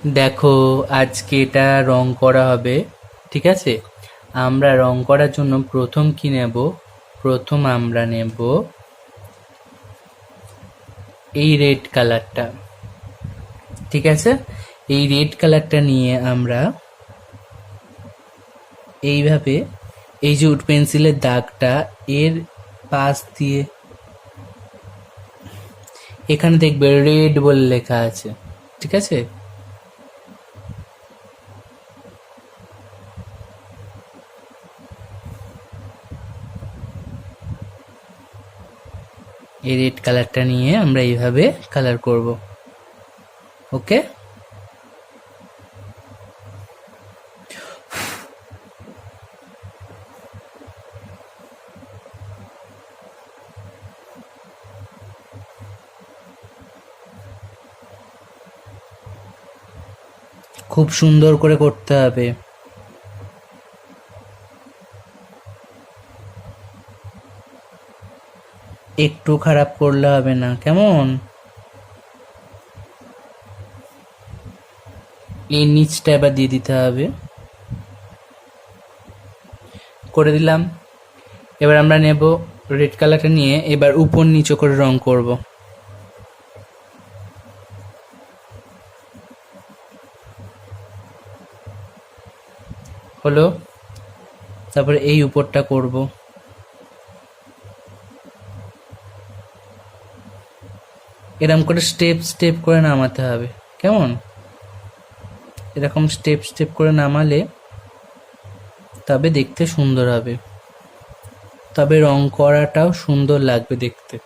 দেখো, আজকে এটা রং করা হবে। ঠিক আছে, আমরা রং করার জন্য প্রথম কি নেব? প্রথম আমরা নেব এই রেড কালারটা। ঠিক আছে, এই রেড কালারটা নিয়ে আমরা এইভাবে এই যে উড পেন্সিলের দাগটা এর পাশ দিয়ে এখানে দেখবে রেড বলে লেখা আছে। ঠিক আছে, এই রেড কালারটা নিয়ে আমরা এইভাবে কালার করব। ওকে, খুব সুন্দর করে করতে হবে। একটু খারাপ করলে হবে না, কেমন? এই নিচটা এবার দিয়ে দিতে হবে। করে দিলাম। এবার আমরা নেব রেড কালারটা নিয়ে এবার উপর নিচে করে রং করব। হলো, তারপরে এই উপরটা করব। এরকম করে স্টেপ স্টেপ করে নামাতে হবে, কেমন? এরকম স্টেপ স্টেপ করে নামালে তবে দেখতে সুন্দর হবে, তবে রং করাটাও সুন্দর লাগবে দেখতে।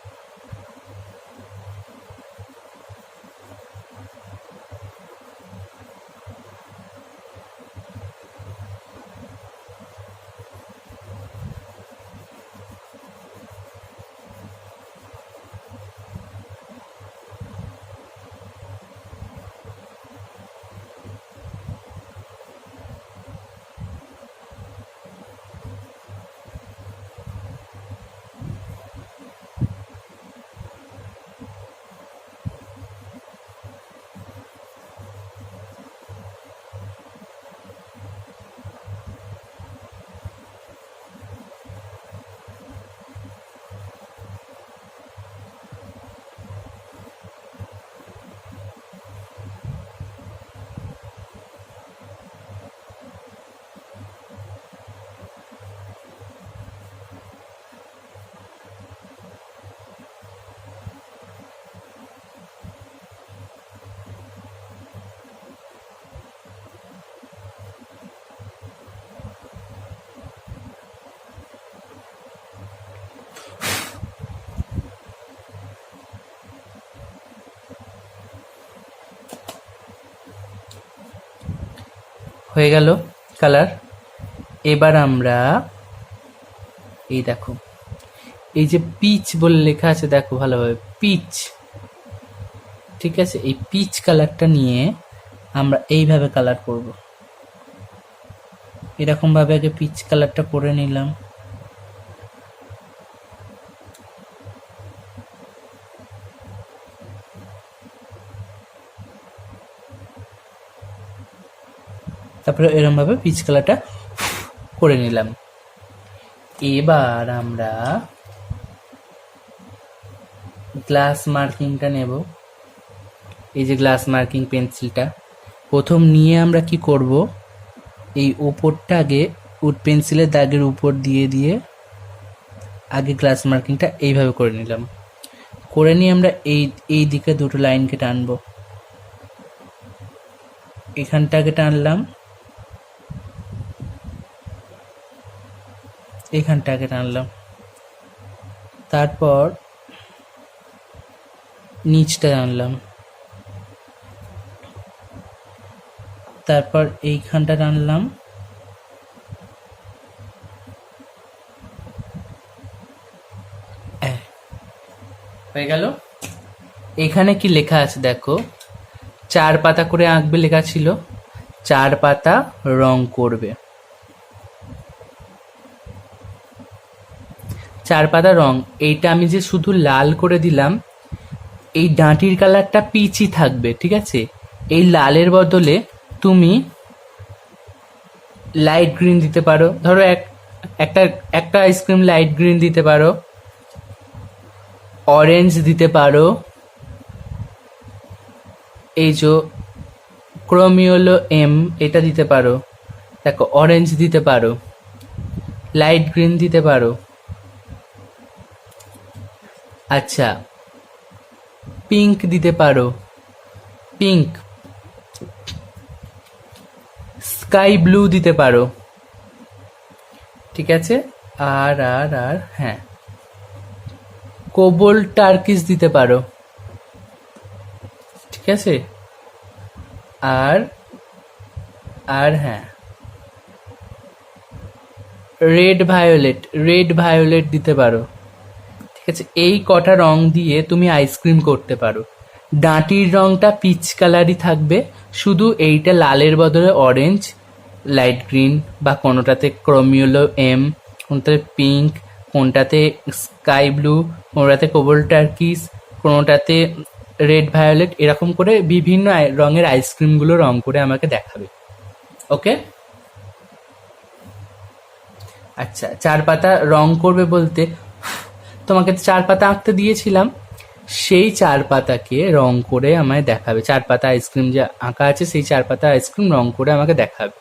হয়ে গেল কালার। এবার আমরা এই দেখো, এই যে পিচ বলে লেখা আছে, দেখো ভালোভাবে, পিচ। ঠিক আছে, এই পিচ কালারটা নিয়ে আমরা এইভাবে কালার করব। এরকম ভাবে আগে পিচ কালারটা করে নিলাম। তারপরে এরকম ভাবে পিচ কালারটা করে নিলাম। এবার আমরা গ্লাস মার্কিংটা নেব। এই যে গ্লাস মার্কিং পেন্সিলটা প্রথম নিয়ে আমরা কি করব, এই উপরটা আগে উড পেন্সিলের দাগের উপর দিয়ে দিয়ে আগে গ্লাস মার্কিংটা এইভাবে করে নিলাম। করে নিয়ে আমরা এই দিকে দুটো লাইনকে টানবো। এখানটাকে টানলাম, এখানটাকে টানলাম, তারপর নিচটা টানলাম, তারপর এইখানটা টানলাম, হয়ে গেল। এখানে কি লেখা আছে দেখো, 4 পাতা করে আঁকবে লেখা ছিল, 4 পাতা রং করবে। 4 পাতা রং। এইটা আমি যে শুধু লাল করে দিলাম, এই ডাঁটির কালারটা পিচই থাকবে। ঠিক আছে, এই লালের বদলে তুমি লাইট গ্রিন দিতে পারো, ধরো একটা একটা আইসক্রিম লাইট গ্রিন দিতে পারো, অরেঞ্জ দিতে পারো, এই যে ক্রোমিওলো এম এটা দিতে পারো, দেখো অরেঞ্জ দিতে পারো, লাইট গ্রিন দিতে পারো। আচ্ছা, পিঙ্ক দিতে পারো, পিঙ্ক, স্কাই ব্লু দিতে পারো, ঠিক আছে। আর আর আর হ্যাঁ, কোবল টার্কিস দিতে পারো, ঠিক আছে। আর আর হ্যাঁ, রেড ভায়োলেট দিতে পারো, ঠিক আছে। এই কটা রং দিয়ে তুমি আইসক্রিম করতে পারো। ডাঁটির রংটা পিচ কালারই থাকবে, শুধু এইটা লালের বদলে অরেঞ্জ, লাইট গ্রিন বা কোনোটাতে ক্রোমিওলো এম, কোনোটাতে পিঙ্ক, কোনটাতে স্কাই ব্লু, কোনোটাতে কোবল টার্কিস, কোনোটাতে রেড ভায়োলেট, এরকম করে বিভিন্ন রঙের আইসক্রিমগুলো রং করে আমাকে দেখাবে। ওকে, আচ্ছা, 4 পাতা রং করবে বলতে তোমাকে 4 পাতা আঁকতে দিয়েছিলাম, সেই 4 পাতাকে রং করে আমায় দেখাবে। 4 পাতা আইসক্রিম যে আঁকা আছে সেই 4 পাতা আইসক্রিম রং করে আমাকে দেখাবে।